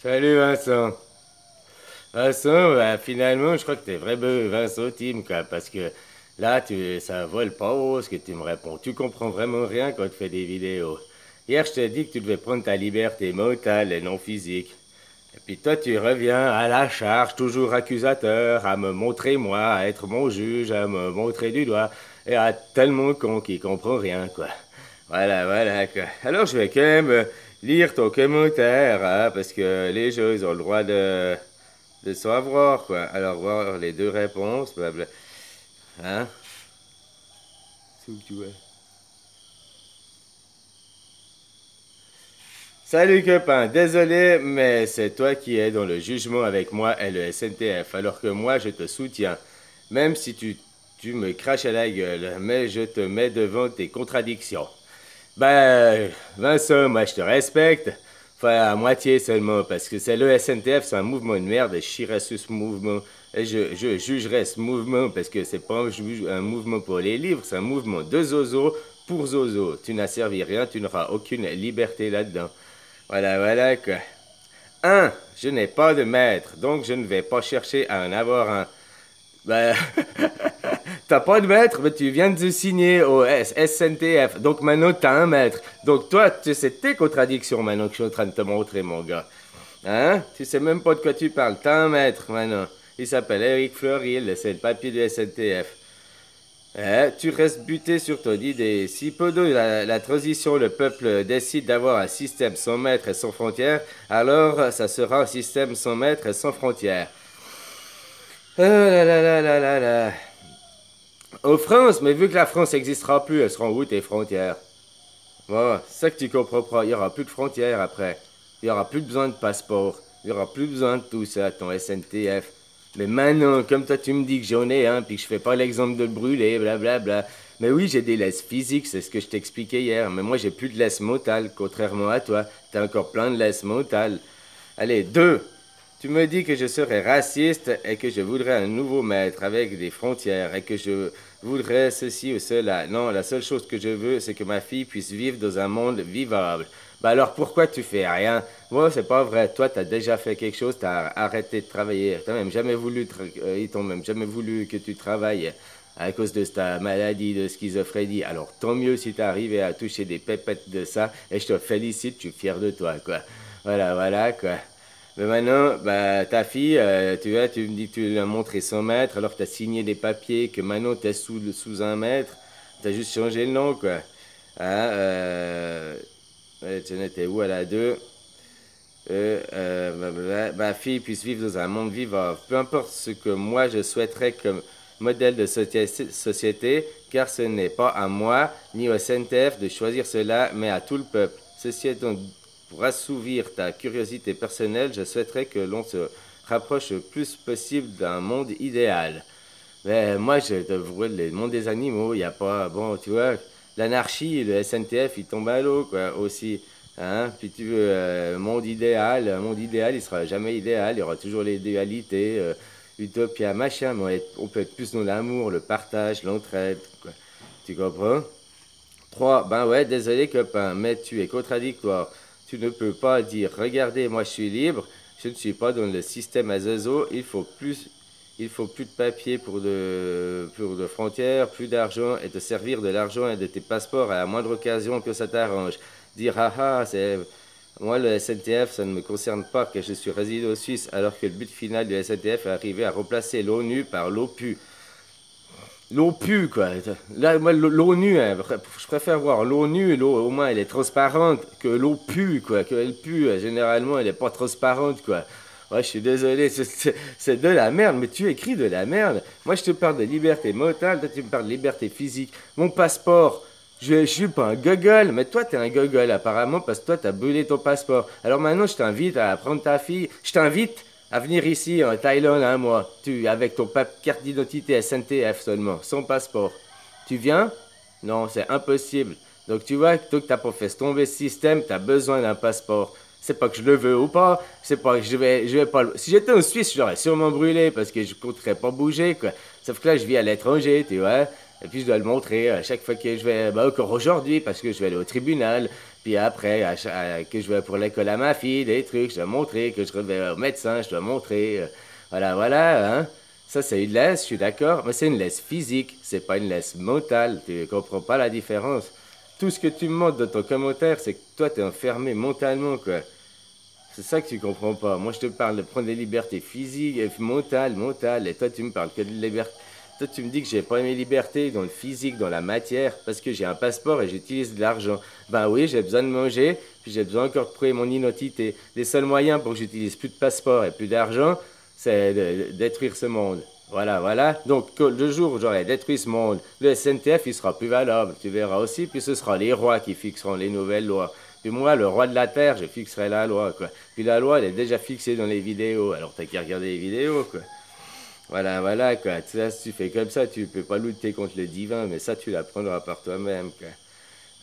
Salut Vincent. Vincent, bah, finalement, je crois que t'es vraiment Vincent Tim, quoi, parce que là, ça vole pas haut ce que tu me réponds. Tu comprends vraiment rien quand tu fais des vidéos. Hier, je t'ai dit que tu devais prendre ta liberté mentale et non physique. Et puis toi, tu reviens à la charge, toujours accusateur, à me montrer moi, à être mon juge, à me montrer du doigt, et à tellement con qui comprend rien, quoi. Voilà, voilà, quoi. Alors, je vais quand même lire ton commentaire, hein, parce que les gens, ils ont le droit de savoir, quoi. Alors, voir les deux réponses, blabla. Hein? C'est où que tu vois? Salut copain, désolé, mais c'est toi qui es dans le jugement avec moi et le SNTF, alors que moi je te soutiens. Même si tu me craches à la gueule, mais je te mets devant tes contradictions. Ben, Vincent, moi je te respecte. Enfin, à moitié seulement, parce que c'est le SNTF, c'est un mouvement de merde, et je chierai sur ce mouvement. Et je jugerai ce mouvement, parce que c'est pas un mouvement pour les livres, c'est un mouvement de zozo pour zozo. Tu n'as servi rien, tu n'auras aucune liberté là-dedans. Voilà, voilà quoi. Un, je n'ai pas de maître, donc je ne vais pas chercher à en avoir un. Ben, t'as pas de maître, mais tu viens de signer au SNTF. Donc maintenant, t'as un maître. Donc toi, tu sais tes contradictions maintenant que je suis en train de te montrer, mon gars. Hein? Tu sais même pas de quoi tu parles. T'as un maître maintenant. Il s'appelle Eric Fleuril, c'est le papier du SNTF. Tu restes buté sur ton idée. Si pendant la transition, le peuple décide d'avoir un système sans maître et sans frontières, alors ça sera un système sans maître et sans frontières. Oh là là là là là là. Aux France, mais vu que la France n'existera plus, elles seront où tes frontières? Voilà, c'est ça que tu comprends pas. Il n'y aura plus de frontières après. Il n'y aura plus besoin de passeport. Il n'y aura plus besoin de tout ça, ton SNTF. Mais maintenant, comme toi tu me dis que j'en ai un, puis que je fais pas l'exemple de le brûler, blablabla. Mais oui, j'ai des laisses physiques, c'est ce que je t'expliquais hier. Mais moi, j'ai plus de laisse mentale, contrairement à toi. T'as encore plein de laisse mentale. Allez, deux. Tu me dis que je serais raciste et que je voudrais un nouveau maître avec des frontières et que je voudrais ceci ou cela. Non, la seule chose que je veux, c'est que ma fille puisse vivre dans un monde vivable. Bah alors pourquoi tu fais rien? Moi, c'est pas vrai. Toi, t'as déjà fait quelque chose, t'as arrêté de travailler. T'as même jamais voulu, ils t'ont même jamais voulu que tu travailles à cause de ta maladie de schizophrénie. Alors tant mieux si t'es arrivé à toucher des pépettes de ça et je te félicite, je suis fier de toi, quoi. Voilà, voilà, quoi. Mais maintenant, bah, ta fille, tu vois, tu me dis que tu lui as montré 100 mètres, alors que tu as signé des papiers, que maintenant tu es sous un mètre. Tu as juste changé le nom, quoi. Hein, ouais, tu en étais où à la 2? Ma fille puisse vivre dans un monde vivant. Peu importe ce que moi je souhaiterais comme modèle de société, car ce n'est pas à moi ni au SNTF de choisir cela, mais à tout le peuple. Ceci étant, pour assouvir ta curiosité personnelle, je souhaiterais que l'on se rapproche le plus possible d'un monde idéal. Mais moi, je te vois le monde des animaux, il n'y a pas. Bon, tu vois, l'anarchie, le SNTF, il tombe à l'eau, quoi, aussi. Hein? Puis tu veux, un monde idéal, il sera jamais idéal, il y aura toujours les dualités, utopia, machin, mais on peut être plus dans l'amour, le partage, l'entraide, quoi. Tu comprends? 3. Ben ouais, désolé copain, mais tu es contradictoire. Tu ne peux pas dire, regardez, moi je suis libre, je ne suis pas dans le système à zozo, il faut plus de papier pour de frontières, plus d'argent et te servir de l'argent et de tes passeports à la moindre occasion que ça t'arrange. Dire, ah ah, c'est... Moi, le SNTF, ça ne me concerne pas que je suis résident suisse, alors que le but final du SNTF est arrivé à remplacer l'ONU par l'OPU. L'OPU, quoi. Là, moi, l'ONU, hein, je préfère voir l'ONU, au moins elle est transparente, que l'OPU, quoi. Que elle pue, généralement, elle est pas transparente, quoi. Ouais, je suis désolé, c'est de la merde, mais tu écris de la merde. Moi, je te parle de liberté mentale, toi, tu me parles de liberté physique. Mon passeport, je suis pas un gogol, mais toi, t'es un gogol, apparemment, parce que toi, t'as brûlé ton passeport. Alors maintenant, je t'invite à prendre ta fille, je t'invite à venir ici en Thaïlande un mois, avec ton carte d'identité SNTF seulement, sans passeport. Tu viens? Non, c'est impossible. Donc tu vois, toi que t'as pas fait tomber ce système, t'as besoin d'un passeport. C'est pas que je le veux ou pas, c'est pas que je vais pas. Si j'étais en Suisse, j'aurais sûrement brûlé parce que je compterais pas bouger, quoi. Sauf que là, je vis à l'étranger, tu vois. Et puis je dois le montrer à chaque fois que je vais, bah encore aujourd'hui, parce que je vais aller au tribunal. Puis après, que je vais pour l'école à ma fille, des trucs, je dois montrer, que je vais au médecin, je dois montrer. Voilà, voilà, hein. Ça, c'est une laisse, je suis d'accord, mais c'est une laisse physique, c'est pas une laisse mentale. Tu comprends pas la différence. Tout ce que tu me montres dans ton commentaire, c'est que toi, t'es enfermé mentalement, quoi. C'est ça que tu comprends pas. Moi, je te parle de prendre des libertés physiques, mentales, et toi, tu me parles que de liberté. Toi, tu me dis que j'ai pas mes libertés dans le physique, dans la matière, parce que j'ai un passeport et j'utilise de l'argent. Ben oui, j'ai besoin de manger, puis j'ai besoin encore de prouver mon identité. Les seuls moyens pour que j'utilise plus de passeport et plus d'argent, c'est de détruire ce monde. Voilà, voilà. Donc, le jour où j'aurai détruit ce monde, le SNTF, il sera plus valable. Tu verras aussi, puis ce sera les rois qui fixeront les nouvelles lois. Puis moi, le roi de la terre, je fixerai la loi, quoi. Puis la loi, elle est déjà fixée dans les vidéos, alors t'as qu'à regarder les vidéos, quoi. Voilà, voilà, quoi. Ça, si tu fais comme ça, tu peux pas lutter contre le divin, mais ça, tu l'apprendras par toi-même, quoi.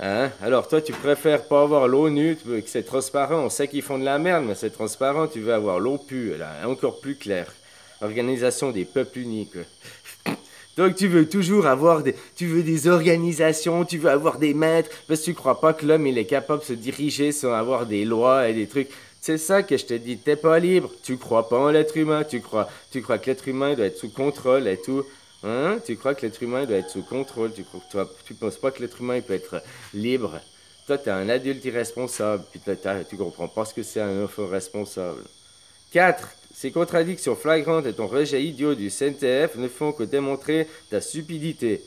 Hein? Alors, toi, tu préfères pas avoir l'eau nue, tu veux que c'est transparent. On sait qu'ils font de la merde, mais c'est transparent. Tu veux avoir l'eau pure, là, encore plus claire. Organisation des peuples unis, quoi. Donc tu veux toujours avoir tu veux des organisations, tu veux avoir des maîtres, parce que tu crois pas que l'homme il est capable de se diriger sans avoir des lois et des trucs. C'est ça que je te dis, t'es pas libre. Tu crois pas en l'être humain, tu crois que l'être humain doit être sous contrôle et tout. Hein? Tu crois que l'être humain doit être sous contrôle, tu penses pas que l'être humain il peut être libre. Toi, t'es un adulte irresponsable, puis tu comprends pas ce que c'est un enfant responsable. 4. Ces contradictions flagrantes et ton rejet idiot du CNTF ne font que démontrer ta stupidité.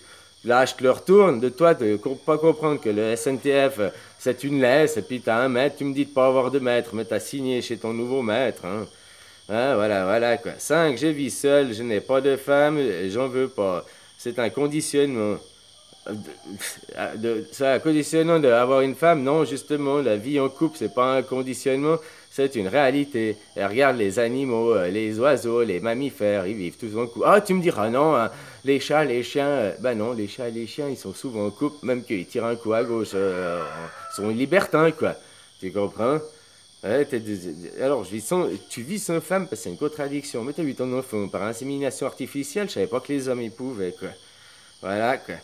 Là, je te le retourne de toi de pas comprendre que le SNTF, c'est une laisse, et puis t'as un maître, tu me dis de pas avoir de maître, mais t'as signé chez ton nouveau maître. Hein. Hein, voilà, voilà quoi. 5. Je vis seul, je n'ai pas de femme, j'en veux pas. C'est un conditionnement. C'est un conditionnement d'avoir une femme, non, justement, la vie en couple, c'est pas un conditionnement, c'est une réalité. Et regarde les animaux, les oiseaux, les mammifères, ils vivent tous en couple. Ah, tu me diras non, hein, les chats, les chiens, ben non, les chats et les chiens, ils sont souvent en couple, même qu'ils tirent un coup à gauche, ils sont libertins, quoi. Tu comprends? Ouais, alors, tu vis sans femme, parce que c'est une contradiction. Mais t'as vu ton enfant par insémination artificielle, je savais pas que les hommes, ils pouvaient, quoi. Voilà, quoi.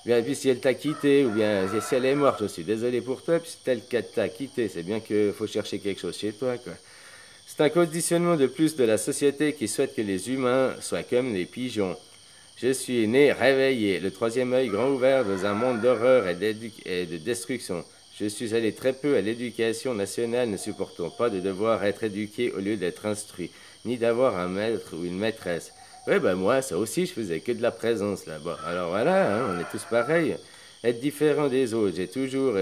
Bien, puis si elle t'a quitté, ou bien si elle est morte, je suis désolé pour toi, puis si elle t'a quitté, c'est bien qu'il faut chercher quelque chose chez toi, quoi. C'est un conditionnement de plus de la société qui souhaite que les humains soient comme les pigeons. Je suis né réveillé, le troisième œil grand ouvert dans un monde d'horreur et de destruction. Je suis allé très peu à l'éducation nationale, ne supportant pas de devoir être éduqué au lieu d'être instruit, ni d'avoir un maître ou une maîtresse. Ouais, ben moi, ça aussi, je faisais que de la présence là-bas. Alors voilà, hein, on est tous pareils. Être différent des autres. J'ai toujours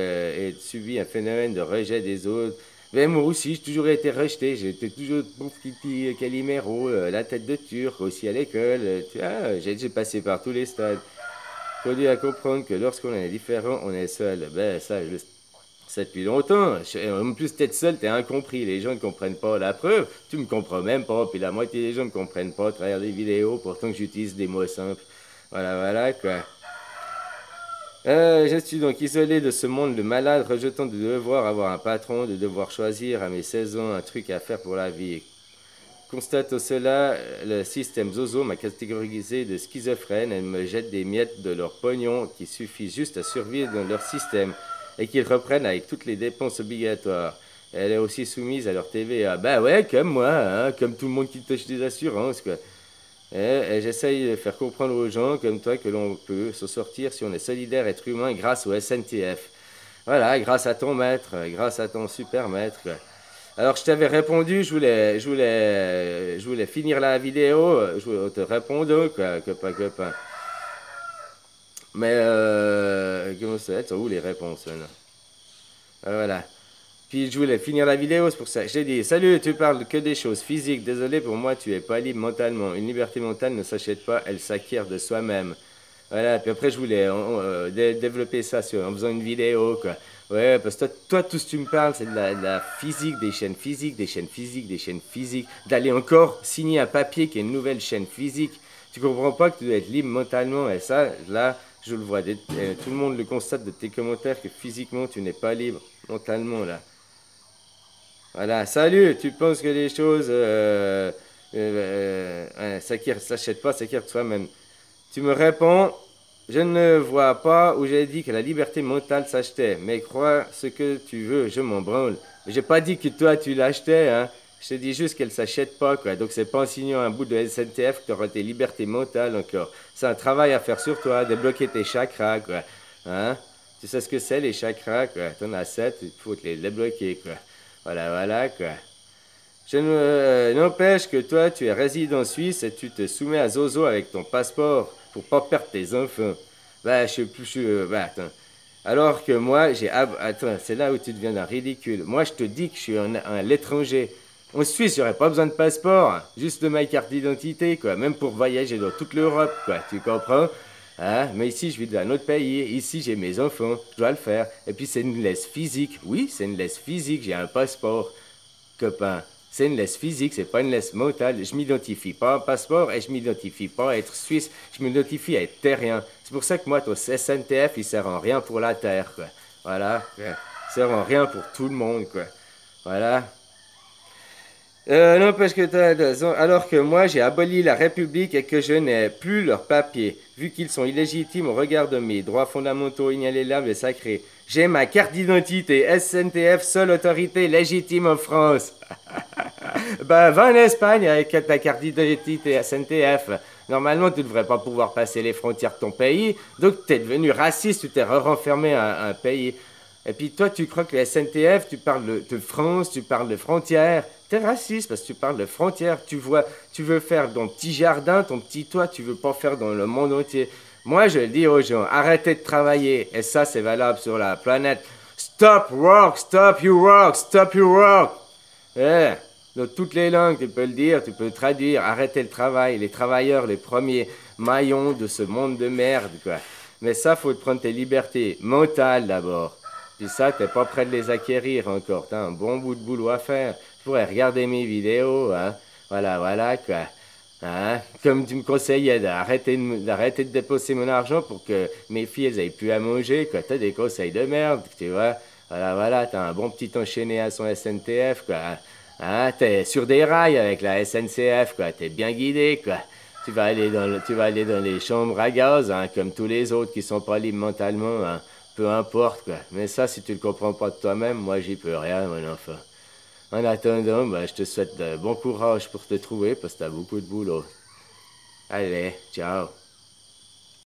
subi un phénomène de rejet des autres. Mais moi aussi, j'ai toujours été rejeté. J'étais toujours pauvre petit Calimero, la tête de Turc, aussi à l'école. J'ai passé par tous les stades. Conduit à comprendre que lorsqu'on est différent, on est seul. Ben, ça depuis longtemps. En plus, t'être seul, t'es incompris. Les gens ne comprennent pas. La preuve, tu me comprends même pas. Puis la moitié des gens ne me comprennent pas à travers des vidéos, pourtant que j'utilise des mots simples. Voilà, voilà, quoi. Je suis donc isolé de ce monde de malades, rejetant de devoir avoir un patron, de devoir choisir à mes 16 ans un truc à faire pour la vie. Constatant cela, le système Zozo m'a catégorisé de schizophrène et me jette des miettes de leur pognon qui suffisent juste à survivre dans leur système et qu'ils reprennent avec toutes les dépenses obligatoires. Elle est aussi soumise à leur TVA. Bah ouais, comme moi, hein, comme tout le monde qui touche des assurances, quoi. Et j'essaye de faire comprendre aux gens comme toi que l'on peut se sortir si on est solidaire, être humain, grâce au SNTF. Voilà, grâce à ton maître, grâce à ton super maître, quoi. Alors, je t'avais répondu, je voulais finir la vidéo, je voulais te répondre, quoi, copain. Mais, comment ça va être? Où les réponses, là? Voilà. Puis je voulais finir la vidéo, c'est pour ça. J'ai dit, salut, tu parles que des choses physiques. Désolé pour moi, tu es pas libre mentalement. Une liberté mentale ne s'achète pas, elle s'acquiert de soi-même. Voilà, puis après je voulais développer ça en faisant une vidéo, quoi. Ouais, parce que toi, tout ce que tu me parles, c'est de la physique, des chaînes physiques, des chaînes physiques, des chaînes physiques. D'aller encore signer un papier qui est une nouvelle chaîne physique. Tu comprends pas que tu dois être libre mentalement. Et ça, là, je le vois. Tout le monde le constate de tes commentaires que physiquement, tu n'es pas libre mentalement, là. Voilà, salut, tu penses que les choses s'achètent pas, s'acquièrent de soi-même. Tu me réponds, Je ne vois pas où j'ai dit que la liberté mentale s'achetait. Mais crois ce que tu veux, je m'en branle. J'ai pas dit que toi tu l'achetais, hein. Je te dis juste qu'elle s'achète pas, quoi. Donc c'est pas en signant un bout de SNTF que tu auras tes libertés mentales encore. C'est un travail à faire sur toi, débloquer tes chakras, quoi. Hein? Tu sais ce que c'est les chakras, quoi. T'en as 7, il faut te les débloquer, quoi. Voilà, voilà, quoi. Je n'empêche que toi, tu es résident suisse et tu te soumets à Zozo avec ton passeport pour pas perdre tes enfants. Bah, je suis plus. Bah, attends. Alors que moi, Attends, c'est là où tu deviens un ridicule. Moi, je te dis que je suis l'étranger. En Suisse, j'aurais pas besoin de passeport. Juste de ma carte d'identité, quoi. Même pour voyager dans toute l'Europe, quoi. Tu comprends? Hein? Mais ici, je vis dans un autre pays. Ici, j'ai mes enfants. Je dois le faire. Et puis, c'est une laisse physique. Oui, c'est une laisse physique. J'ai un passeport, copain. C'est une laisse physique, c'est pas une laisse mentale. Je m'identifie pas à un passeport et je m'identifie pas à être suisse. Je m'identifie à être terrien. C'est pour ça que moi, ton SNTF, il sert en rien pour la terre, quoi. Voilà. Il sert en rien pour tout le monde, quoi. Voilà. Non, parce que alors que moi, j'ai aboli la République et que je n'ai plus leurs papiers, vu qu'ils sont illégitimes au regard de mes droits fondamentaux inaliénables et sacrés. J'ai ma carte d'identité SNTF, seule autorité légitime en France. Ben, va en Espagne avec ta carte d'identité SNTF. Normalement, tu ne devrais pas pouvoir passer les frontières de ton pays, donc tu es devenu raciste, tu t'es renfermé à un pays. Et puis toi, tu crois que le SNTF, tu parles de France, tu parles de frontières. T'es raciste parce que tu parles de frontières. Tu veux faire ton petit jardin, ton petit toit, tu veux pas faire dans le monde entier. Moi, je le dis aux gens, arrêtez de travailler. Et ça, c'est valable sur la planète. Stop work, stop your work, stop your work. Eh, dans toutes les langues, tu peux le dire, tu peux le traduire. Arrêtez le travail. Les travailleurs, les premiers maillons de ce monde de merde, quoi. Mais ça, faut te prendre tes libertés mentales d'abord. Puis ça, t'es pas prêt de les acquérir encore. T'as un bon bout de boulot à faire. Tu pourrais regarder mes vidéos, hein. Voilà, voilà, quoi. Hein? Comme tu me conseillais d'arrêter de déposer mon argent pour que mes filles, elles aient plus à manger, quoi. T'as des conseils de merde, tu vois. Voilà, voilà, t'as un bon petit enchaîné à son SNTF, quoi. Hein? T'es sur des rails avec la SNCF, quoi. T'es bien guidé, quoi. Tu vas aller dans les chambres à gaz, hein, comme tous les autres qui sont pas libres mentalement, hein. Peu importe, quoi. Mais ça, si tu le comprends pas de toi-même, moi, j'y peux rien, mon enfant. En attendant, ben, je te souhaite bon courage pour te trouver parce que t'as beaucoup de boulot. Allez, ciao.